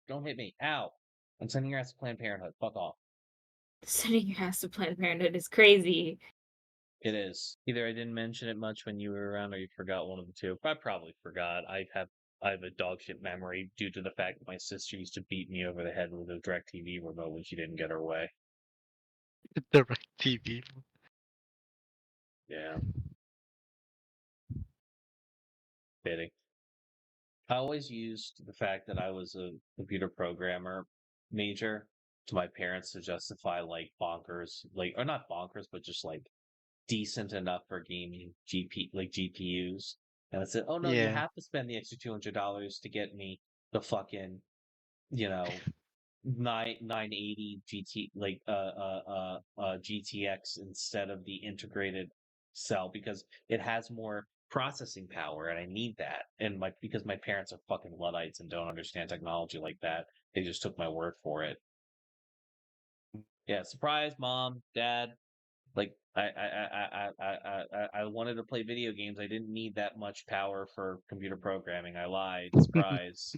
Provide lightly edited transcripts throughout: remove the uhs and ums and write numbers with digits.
Don't hit me. Ow. I'm sending your ass to Planned Parenthood. Fuck off. Sending your ass to Planned Parenthood is crazy. It is. Either I didn't mention it much when you were around or you forgot one of the two. I probably forgot. I have a dog shit memory due to the fact that my sister used to beat me over the head with a DirecTV remote when she didn't get her way. DirecTV. Yeah. Fitting. I always used the fact that I was a computer programmer major to my parents to justify like bonkers, like or not bonkers, but just like decent enough for gaming GPUs. And I said, "Oh no, you Yeah. have to spend the extra $200 to get me the fucking, you know, 980 GTX instead of the integrated cell because it has more processing power and I need that." And because my parents are fucking Luddites and don't understand technology like that, they just took my word for it. Yeah, surprise, mom, dad. Like I wanted to play video games. I didn't need that much power for computer programming. I lied. Surprise.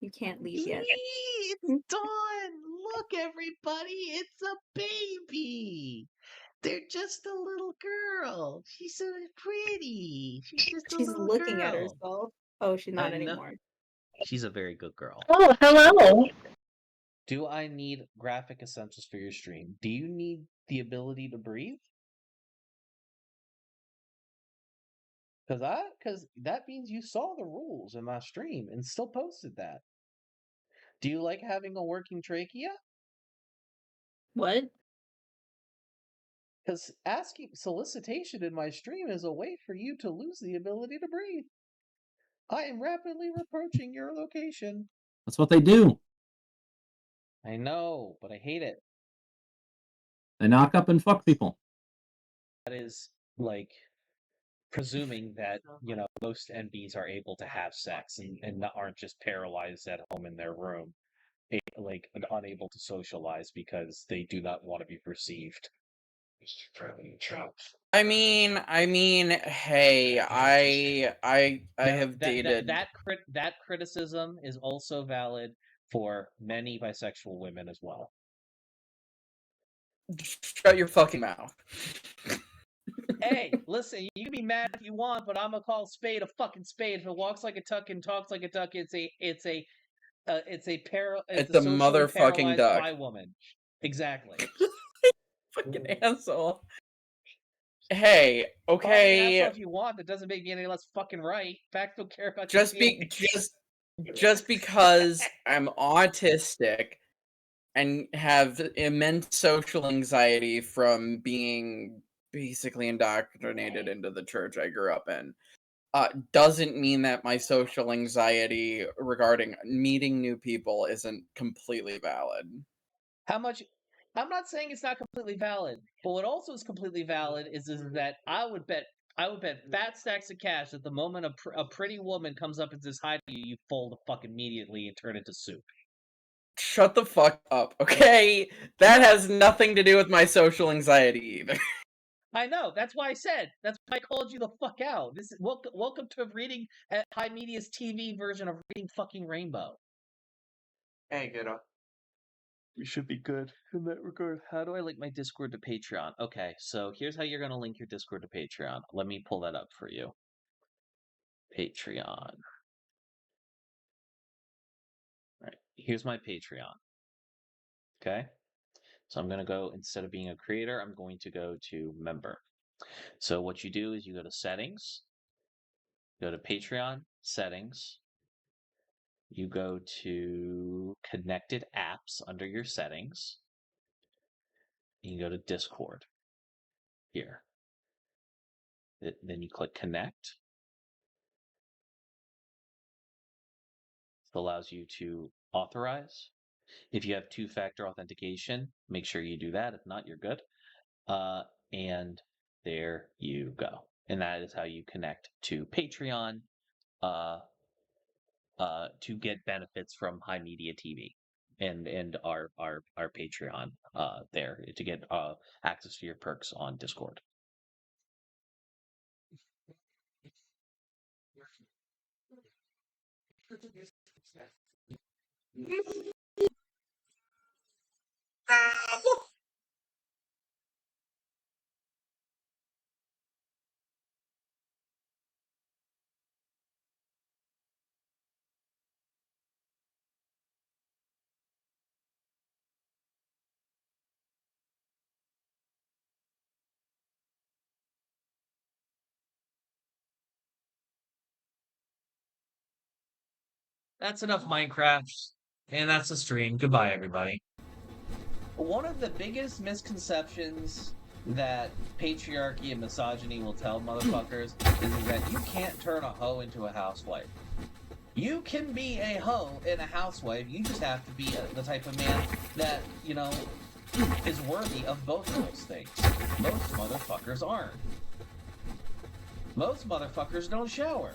You can't leave yet. It's Dawn! Look, everybody, it's a baby. They're just a little girl. She's so pretty. She's just a She's little looking at girl. herself. Oh, she's not I know. anymore. She's a very good girl. Oh, hello. Do I need graphic essentials for your stream? Do you need the ability to breathe? Because that means you saw the rules in my stream and still posted that. Do you like having a working trachea? What? Because asking solicitation in my stream is a way for you to lose the ability to breathe. I am rapidly approaching your location. That's what they do. I know, but I hate it. They knock up and fuck people. That is like presuming that, most NBs are able to have sex and aren't just paralyzed at home in their room, like unable to socialize because they do not want to be perceived. I mean, hey, I have dated. That criticism is also valid for many bisexual women as well. Shut your fucking mouth. Hey, listen, you can be mad if you want, but I'm gonna call a spade a fucking spade. If it walks like a duck and talks like a duck, it's a motherfucking paralyzed duck. bi woman. Exactly. Fucking asshole. Hey, okay. Asshole if you want, that doesn't make me any less fucking right. Facts don't care about just because I'm autistic and have immense social anxiety from being basically indoctrinated into the church I grew up in, doesn't mean that my social anxiety regarding meeting new people isn't completely valid. I'm not saying it's not completely valid, but what also is completely valid is that I would bet fat stacks of cash that the moment a pretty woman comes up and says hi to you, you fold fucking immediately and turn into soup. Shut the fuck up, okay? That has nothing to do with my social anxiety either. I know. That's why I said. That's why I called you the fuck out. This is welcome to reading at HIMedia's TV version of Reading Fucking Rainbow. Hey, kiddo. You should be good in that regard. How do I link my Discord to Patreon? Okay, so here's how you're going to link your Discord to Patreon. Let me pull that up for you. Patreon. All right, here's my Patreon. Okay, so I'm going to go, instead of being a creator, I'm going to go to member. So what you do is you go to settings, go to Patreon, settings, you go to connected apps under your settings. You can go to Discord here. Then you click connect. It allows you to authorize. If you have two-factor authentication, make sure you do that. If not, you're good. And there you go. And that is how you connect to Patreon to get benefits from HIMediaTV and our Patreon there to get access to your perks on Discord. That's enough Minecraft, and that's the stream. Goodbye, everybody. One of the biggest misconceptions that patriarchy and misogyny will tell motherfuckers is that you can't turn a hoe into a housewife. You can be a hoe and a housewife. You just have to be the type of man that, you know, is worthy of both of those things. Most motherfuckers aren't. Most motherfuckers don't shower.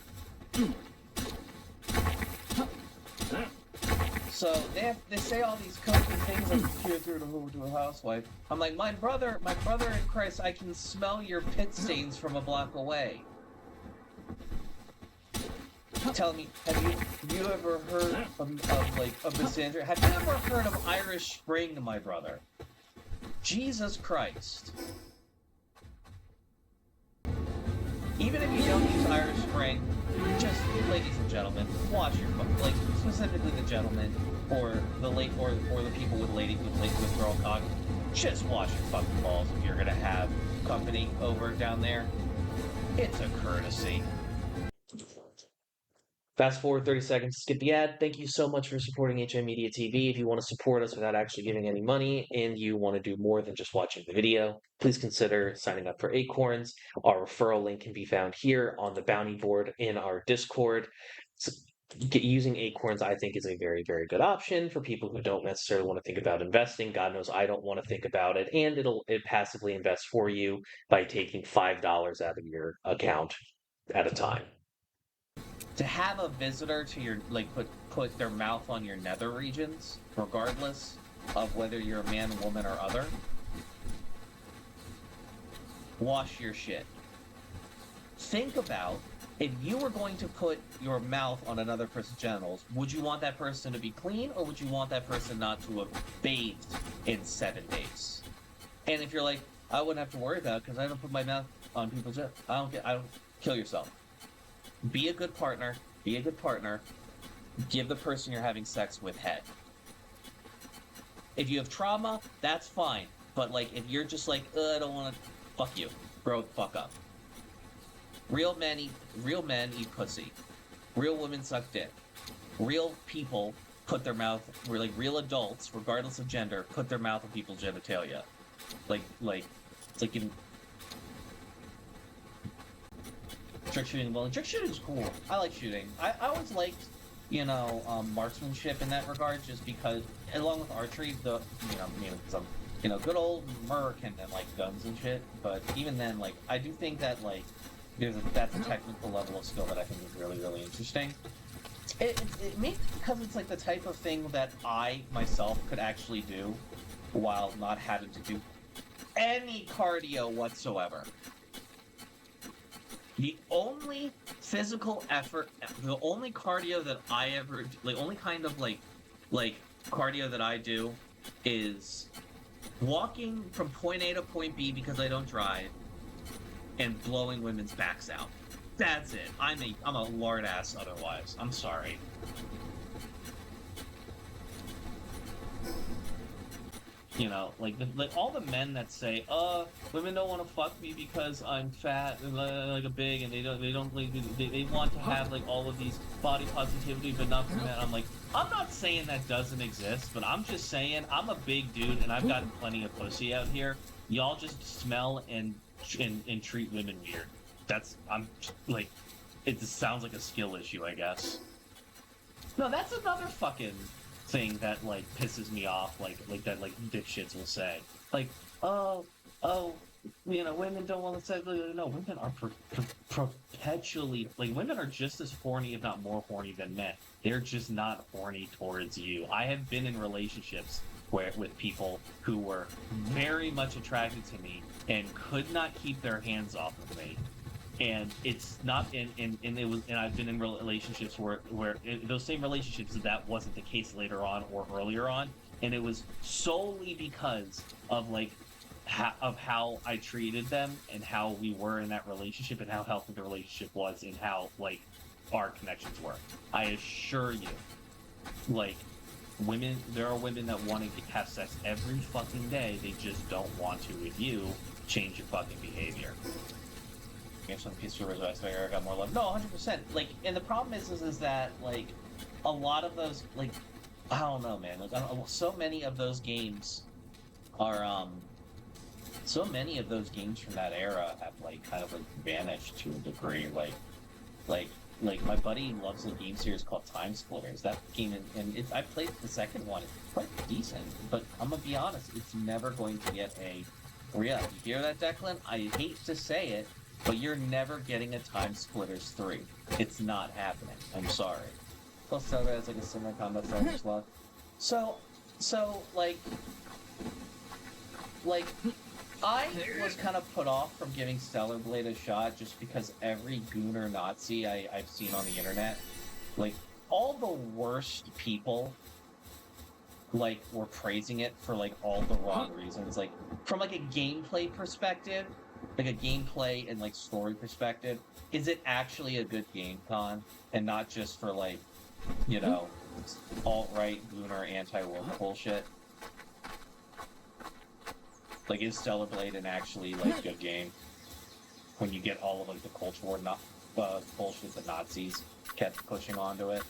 So they say all these cooking things like you can't turn a hoe into a housewife. I'm like, my brother in Christ, I can smell your pit stains from a block away. Tell me, have you ever heard of Miss Andrea? Have you ever heard of Irish Spring, my brother? Jesus Christ. Even if you don't use Irish Spring, just, ladies and gentlemen, watch your like specifically the gentlemen or the people with girl cock. Just wash your fucking balls if you're gonna have company over down there. It's a courtesy. Fast forward 30 seconds, skip the ad. Thank you so much for supporting HIMediaTV. If you want to support us without actually giving any money and you want to do more than just watching the video, please consider signing up for Acorns. Our referral link can be found here on the bounty board in our Discord. Using Acorns, I think, is a very, very good option for people who don't necessarily want to think about investing. God knows I don't want to think about it. And it passively invests for you by taking $5 out of your account at a time. To have a visitor to your, put their mouth on your nether regions, regardless of whether you're a man, woman, or other, wash your shit. Think about, if you were going to put your mouth on another person's genitals, would you want that person to be clean, or would you want that person not to have bathed in 7 days? And if you're like, I wouldn't have to worry about it because I don't put my mouth on people's genitals. I don't kill yourself. Be a good partner. Be a good partner. Give the person you're having sex with head. If you have trauma, that's fine. But, if you're just like, I don't want to, fuck you. Grow the fuck up. Real men eat pussy. Real women suck dick. Real people put their mouth, real adults, regardless of gender, put their mouth on people's genitalia. It's like in trick shooting. Well, trick shooting is cool. I like shooting. I always liked, marksmanship in that regard, just because, along with archery, because I'm, good old American and guns and shit. But even then, I do think that that's a technical level of skill that I think is really, really interesting. It makes, because it's the type of thing that I myself could actually do while not having to do any cardio whatsoever. The only physical effort, the only cardio that I ever, only kind of cardio that I do is walking from point A to point B because I don't drive and blowing women's backs out. That's it. I'm a lard ass otherwise. I'm sorry. All the men that say, women don't want to fuck me because I'm fat and a big, and they want to have all of these body positivity, but not for men. I'm not saying that doesn't exist, but I'm just saying I'm a big dude and I've gotten plenty of pussy out here. Y'all just smell and treat women weird. It just sounds like a skill issue, I guess. No, that's another fucking thing that pisses me off, that dipshits will say, women don't want to say. No, women are perpetually, women are just as horny, if not more horny than men. They're just not horny towards you. I have been in relationships with people who were very much attracted to me and could not keep their hands off of me. and it's not and it was, and I've been in relationships where those same relationships that wasn't the case later on or earlier on, and it was solely because of like of how I treated them and how we were in that relationship and how healthy the relationship was and how like our connections were. I assure you, like, women, there are women that want to have sex every fucking day. They just don't want to. With you, change your fucking behavior. If some piece of reverse I got more love. No, 100%. Like, and the problem is that like a lot of those, like, I don't know, man. Like, so many of those games are so many of those games from that era have like kind of like vanished to a degree. Like my buddy loves a game series called Time Splitters. That game, and it's, I played the second one. It's quite decent, but I'm gonna be honest, it's never going to get a re-up. You hear that, Declan? I hate to say it, but you're never getting a Time Splitters 3. It's not happening. I'm sorry. Plus, so as like a similar combat style slot. So like I was kind of put off from giving Stellar Blade a shot just because every gooner Nazi I've seen on the internet, like, all the worst people, like, were praising it for, like, all the wrong reasons. Like, from, like, a gameplay perspective, like, a gameplay and, like, story perspective, is it actually a good game, Con? And not just for, like, you know, alt-right, gooner, anti-war bullshit? Like, is Stellar Blade an actually, like, good game? When you get all of, like, the Culture War bullshit the Nazis kept pushing onto it.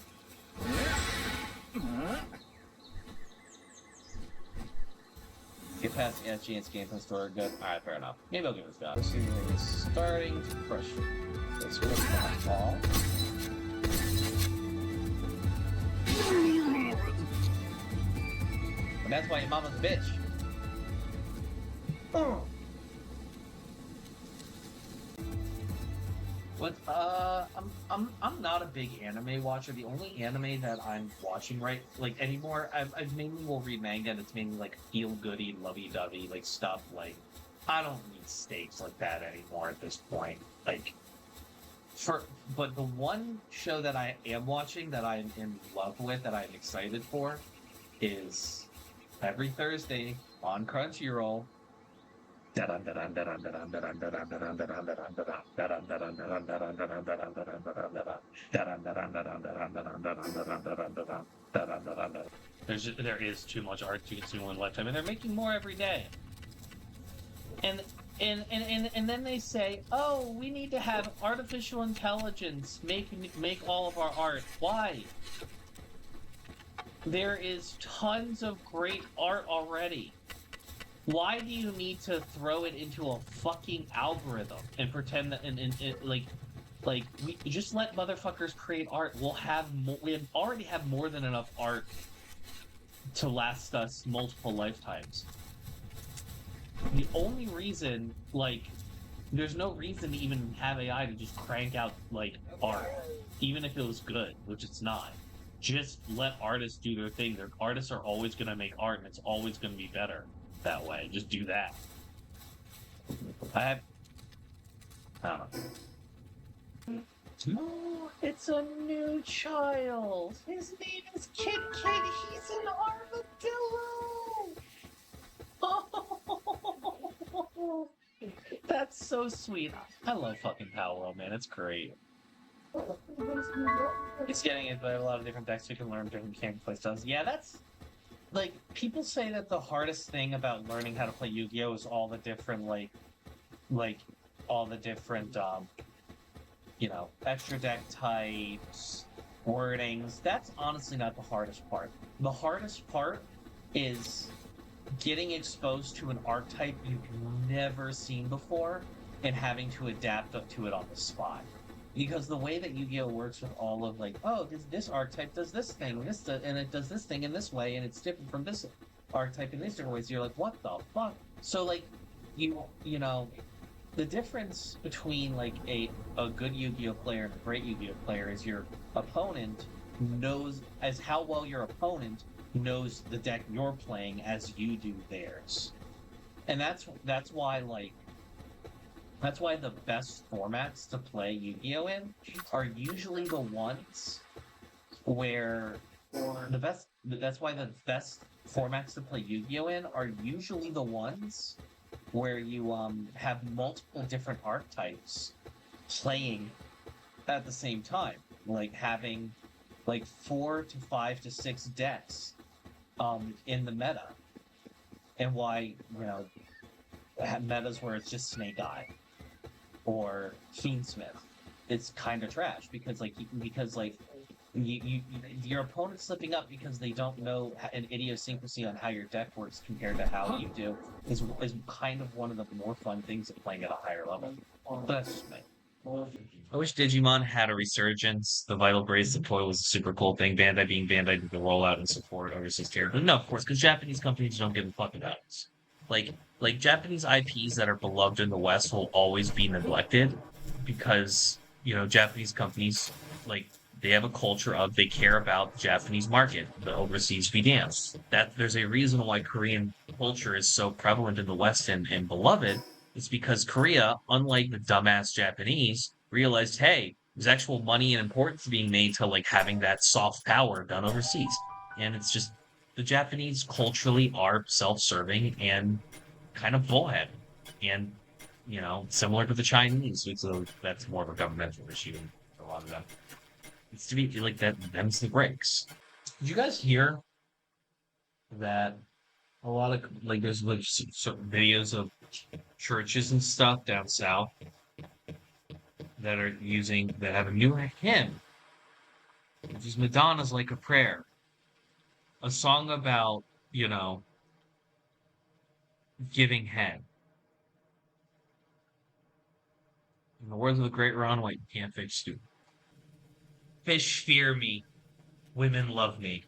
Get past the SGN's gameplay story, good. Alright, fair enough. Maybe I'll give it a shot. This is starting to crush it. Let's go to ball. And that's why your mama's a bitch. But I'm not a big anime watcher. The only anime that I'm watching anymore, I mainly will read manga, and it's mainly like feel goody, lovey dovey, like stuff. Like, I don't need stakes like that anymore at this point. Like, but the one show that I am watching that I'm in love with, that I'm excited for, is every Thursday on Crunchyroll. There is too much art to consume in one lifetime, and they're making more every day. And then they say, oh, we need to have artificial intelligence make all of our art. Why? There is tons of great art already. Why do you need to throw it into a fucking algorithm and pretend that we just let motherfuckers create art? We already have more than enough art to last us multiple lifetimes. The only reason, like, there's no reason to even have AI to just crank out, like, art, even if it was good, which it's not. Just let artists do their thing. Their artists are always going to make art, and it's always going to be better that way. Just do that. I don't know. Oh, it's a new child. His name is Kit Kit. He's an armadillo. Oh, that's so sweet. I love fucking Palworld, man. It's great. It's getting it by a lot of different decks. You can learn different gameplay styles. Yeah, that's, like, people say that the hardest thing about learning how to play Yu-Gi-Oh! Is all the different, all the different, you know, extra deck types, wordings. That's honestly not the hardest part. The hardest part is getting exposed to an archetype you've never seen before and having to adapt up to it on the spot. Because the way that Yu-Gi-Oh! Works with all of, like, oh, this archetype does this thing, and it does this thing in this way, and it's different from this archetype in these different ways. You're like, what the fuck? So, like, you know, the difference between, like, a good Yu-Gi-Oh! Player and a great Yu-Gi-Oh! Player is your opponent knows as how well your opponent knows the deck you're playing as you do theirs. And that's why, like, That's why the best formats to play Yu-Gi-Oh in are usually the ones where that's why the best formats to play Yu-Gi-Oh in are usually the ones where you have multiple different archetypes playing at the same time, like having like 4 to 5 to 6 decks in the meta. And why, metas where it's just Snake Eye or Fiendsmith, it's kind of trash because your opponent's slipping up because they don't know an idiosyncrasy on how your deck works compared to how you do is kind of one of the more fun things of playing at a higher level. But that's just me. I wish Digimon had a resurgence. The Vital Brace deploy was a super cool thing. Bandai being Bandai did the rollout and support overseas territory. No, of course, because Japanese companies don't give a fuck about it. Like Japanese IPs that are beloved in the West will always be neglected because, Japanese companies, they have a culture of they care about the Japanese market, the overseas be damned. That there's a reason why Korean culture is so prevalent in the West and beloved. It's because Korea, unlike the dumbass Japanese, realized, hey, there's actual money and importance being made to having that soft power done overseas. And it's just the Japanese culturally are self-serving and kind of bullhead. And, similar to the Chinese, so that's more of a governmental issue for a lot of them. It's to be like that, them's the breaks. Did you guys hear that a lot of, there's certain videos of churches and stuff down south that have a new hymn, which is Madonna's Like a Prayer. A song about, giving head. In the words of the great Ron White, you can't fix stupid. Fish fear me. Women love me.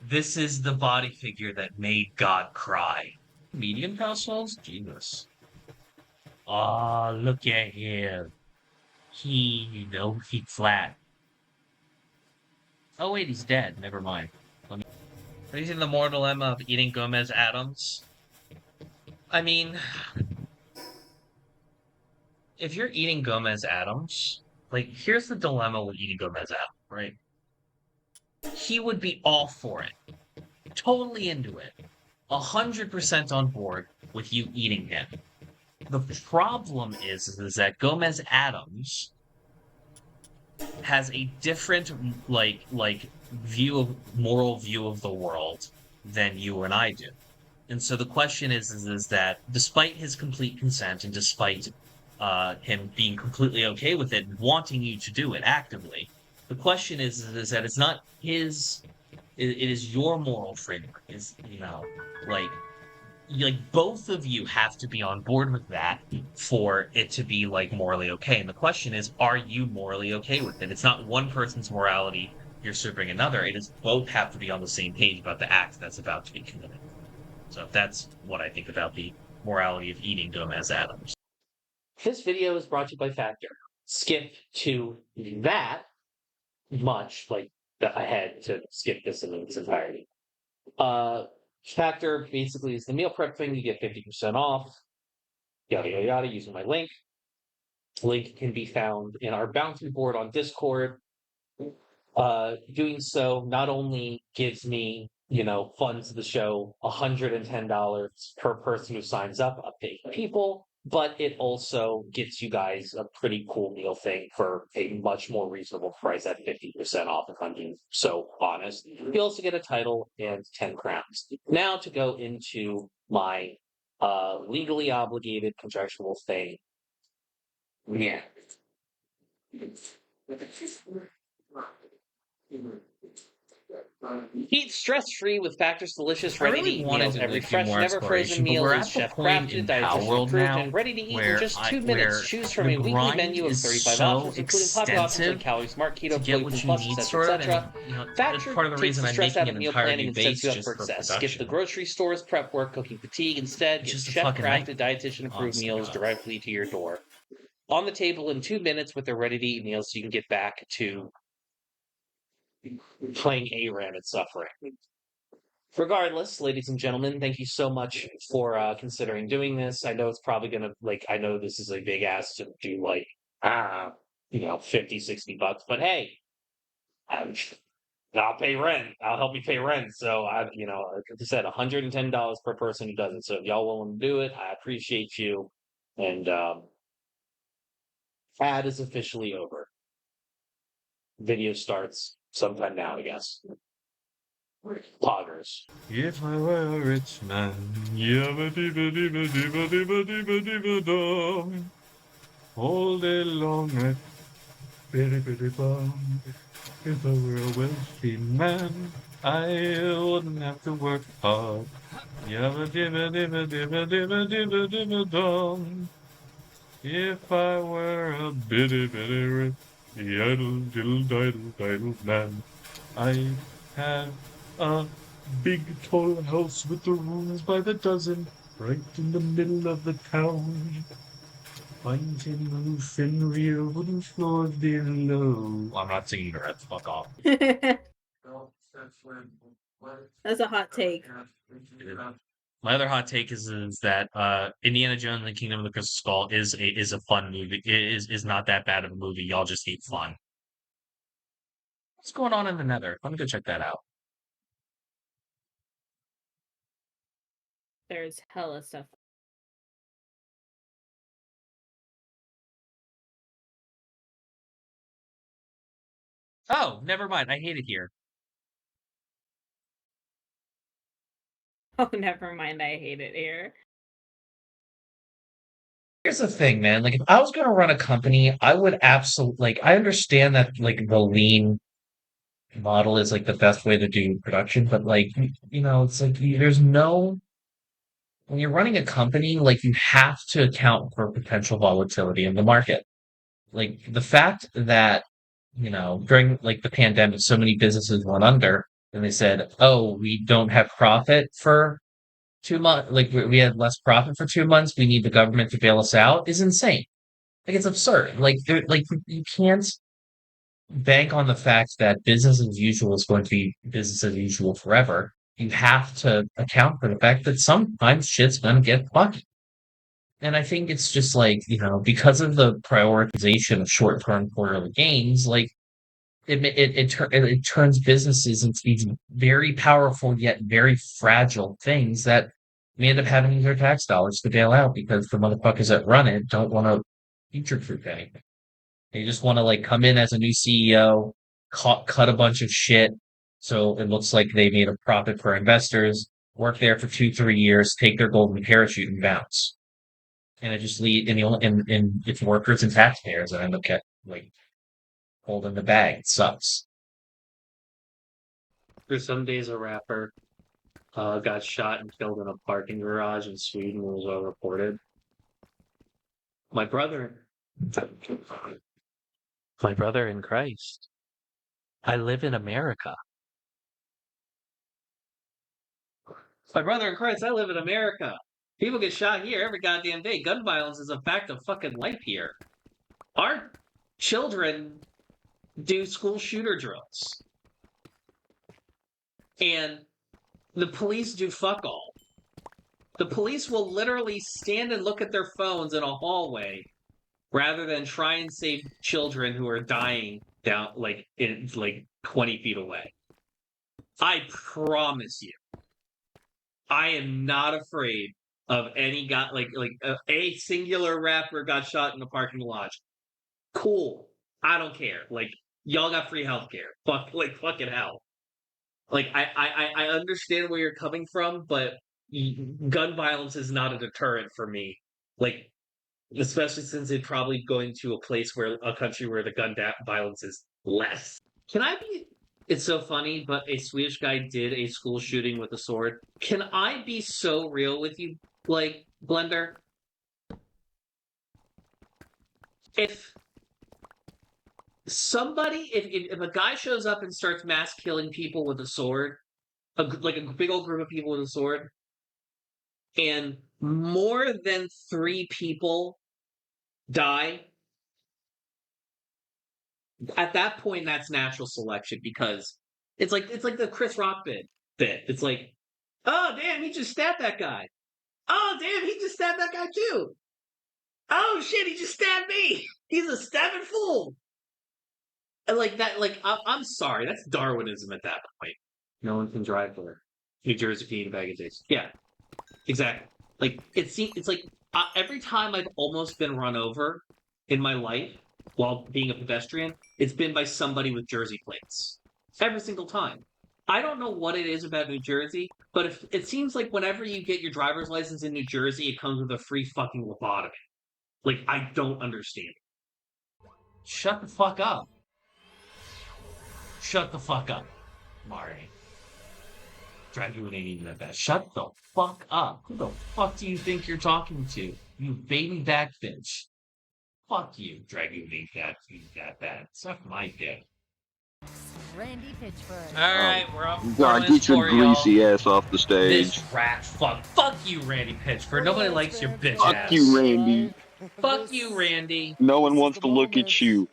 This is the body figure that made God cry. Medium households? Jesus. Oh, look at him. He flat. Oh, wait, he's dead. Never mind. Are you seeing the moral dilemma of eating Gomez Adams? I mean, if you're eating Gomez Adams, here's the dilemma with eating Gomez Adams, right? He would be all for it. Totally into it. 100% on board with you eating him. The problem is that Gomez Adams has a different moral view of the world than you and I do. And so the question is that despite his complete consent and despite him being completely okay with it and wanting you to do it actively, the question is that it's not his. It is your moral framework. Both of you have to be on board with that for it to be morally okay. And the question is, are you morally okay with it? It's not one person's morality usurping another. It is both have to be on the same page about the act that's about to be committed. So that's what I think about the morality of eating Gomez Adams. This video is brought to you by Factor. Skip to that much ahead to skip this in its entirety. Factor basically is the meal prep thing. You get 50% off. Yada yada yada. Using my link. Link can be found in our bounty board on Discord. Doing so not only gives me, funds the show $110 per person who signs up, paid people, but it also gets you guys a pretty cool meal thing for a much more reasonable price at 50% off, if I'm being so honest. You also get a title and 10 crowns. Now to go into my legally obligated contractual thing. Yeah. Eat stress-free with Factor's delicious ready-to-eat meals. Every fresh, never frozen meal is chef-crafted, dietitian approved, and ready to eat in just 2 minutes. Choose from a weekly menu of 35 options, including popular options like Calorie Smart, Keto, Gluten Plus, etc. Factor takes the stress out of meal planning and sets you up for success. Skip the grocery stores, prep work, cooking fatigue. Instead, get chef-crafted, dietitian approved meals directly to your door. On the table in 2 minutes with their ready-to-eat meals, so you can get back to playing ARAM and suffering. Regardless, ladies and gentlemen, thank you so much for considering doing this. I know it's probably gonna I know this is a big ask to do ah, 50, $60, but hey, I'm, I'll pay rent. I'll help you pay rent. So like I said, $110 per person who does it. So if y'all willing to do it, I appreciate you. And ad is officially over. Video starts sometime now, I guess. Poggers. If I were a rich man, yabba dibba dibba dibba dibba dibba dibba dum, all day long I'd bitty bitty bum. If I were a wealthy man, I wouldn't have to work hard. Yabba dibba dibba dibba dibba dibba dibba dum. If I were a bitty bitty rich, yidle diddle diddle diddle man, I'd have a big tall house with the rooms by the dozen, right in the middle of the town. Fine tin roof and real wooden floors below. I'm not singing the rest. Fuck off. That's a hot take. My other hot take is that Indiana Jones and the Kingdom of the Crystal Skull is a fun movie. It is not that bad of a movie. Y'all just hate fun. What's going on in the Nether? Let me go check that out. There's hella stuff. Oh, never mind. I hate it here. Oh, never mind. I hate it here. Here's the thing, man. Like, if I was gonna run a company, I would absolutely I understand that the lean model is the best way to do production, but it's there's no when you're running a company, you have to account for potential volatility in the market. Like the fact that, during the pandemic, so many businesses went under and they said, "Oh, we don't have profit for 2 months. Like we had less profit for 2 months. We need the government to bail us out," is insane. It's absurd. You can't bank on the fact that business as usual is going to be business as usual forever. You have to account for the fact that sometimes shit's gonna get fucked. And I think it's just because of the prioritization of short-term quarterly gains, it turns businesses into these very powerful yet very fragile things that we end up having to use our tax dollars to bail out because the motherfuckers that run it don't want to future-proof anything. They just want to come in as a new CEO, cut a bunch of shit, so it looks like they made a profit for investors, work there for 2-3 years, take their golden parachute and bounce. And it just and it's workers and taxpayers that end up holding the bag. It sucks. For some days, a rapper got shot and killed in a parking garage in Sweden. Was all reported. My brother in Christ. I live in America. My brother in Christ. I live in America. People get shot here every goddamn day. Gun violence is a fact of fucking life here. Our children do school shooter drills. And the police do fuck all. The police will literally stand and look at their phones in a hallway rather than try and save children who are dying down 20 feet away. I promise you, I am not afraid of any guy a singular rapper got shot in a parking lot. Cool. I don't care. Y'all got free healthcare. Fucking hell. I understand where you're coming from, but gun violence is not a deterrent for me. Especially since it's probably going to a country where the gun violence is less. It's so funny, but a Swedish guy did a school shooting with a sword. Can I be so real with you, Blender? If if a guy shows up and starts mass killing people with a sword, a big old group of people with a sword, and more than 3 people die, at that point that's natural selection because it's like the Chris Rock bit. It's Oh, damn, he just stabbed that guy. Oh, damn, he just stabbed that guy too. Oh, shit, he just stabbed me. He's a stabbing fool. And like that, like, I'm sorry, that's Darwinism at that point. No one can drive for New Jersey can eat a bag of dicks. Yeah, exactly. Like, it's like every time I've almost been run over in my life while being a pedestrian, it's been by somebody with Jersey plates. Every single time. I don't know what it is about New Jersey, but if it seems like whenever you get your driver's license in New Jersey, it comes with a free fucking lobotomy. Like, I don't understand. Shut the fuck up. Shut the fuck up, Mari. Dragoon ain't even that bad. Shut the fuck up. Who the fuck do you think you're talking to? You baby back bitch. Fuck you, Dragoon ain't that bad. Suck my dick. Randy Pitchford. Alright, we're up. God, get your greasy ass off the stage. This rat fuck. Fuck you, Randy Pitchford. Nobody likes your bitch Fuck ass. you, Randy. Fuck you, Randy. No one wants to look at you.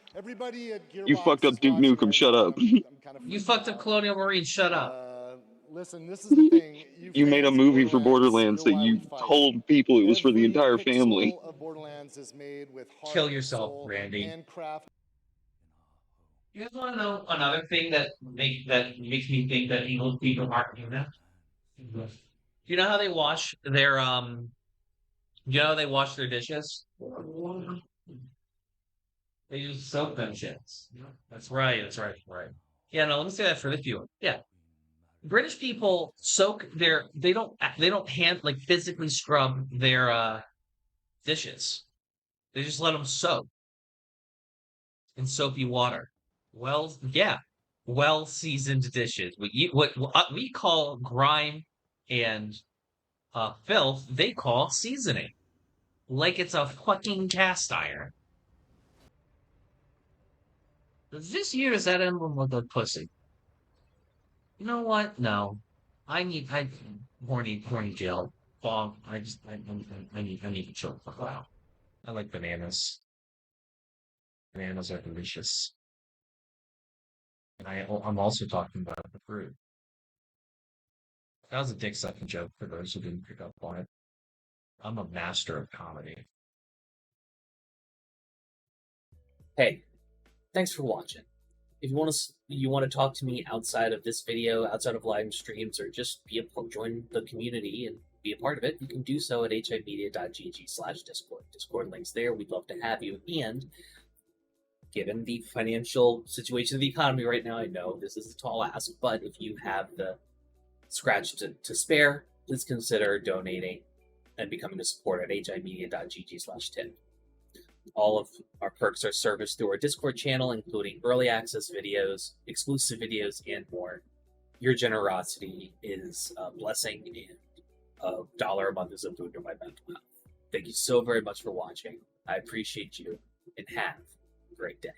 You fucked up Duke Nukem, shut up. You fucked up Colonial Marine, shut up. Listen, this is the thing. You made a movie for Borderlands that you told people it was for the entire family. Kill yourself, Randy. You guys want to know another thing that makes me think that English people aren't human? You know how they wash their you know how they wash their dishes? They use soap and shits. That's right. Yeah, no, let me say that for the few. Yeah. British people soak they don't like physically scrub their dishes. They just let them soak in soapy water. Well, yeah, well seasoned dishes. What we call grime and filth, they call seasoning, like it's a fucking cast iron. This year is that emblem of the pussy. You know what? No, I horny jail. Bong. I need to chill the fuck out. I like bananas. Bananas are delicious. And I'm also talking about the fruit. That was a dick sucking joke for those who didn't pick up on it. I'm a master of comedy. Hey, thanks for watching. If you want to talk to me outside of this video, outside of live streams, or just join the community and be a part of it, you can do so at HIMediaTV/Discord. Discord links there. We'd love to have you. And given the financial situation of the economy right now, I know this is a tall ask, but if you have the scratch to spare, please consider donating and becoming a supporter at HIMedia.gg/tip. All of our perks are serviced through our Discord channel, including early access videos, exclusive videos, and more. Your generosity is a blessing, and $1 a month is a boon to my mental health. Thank you so very much for watching. I appreciate you, and have a great day.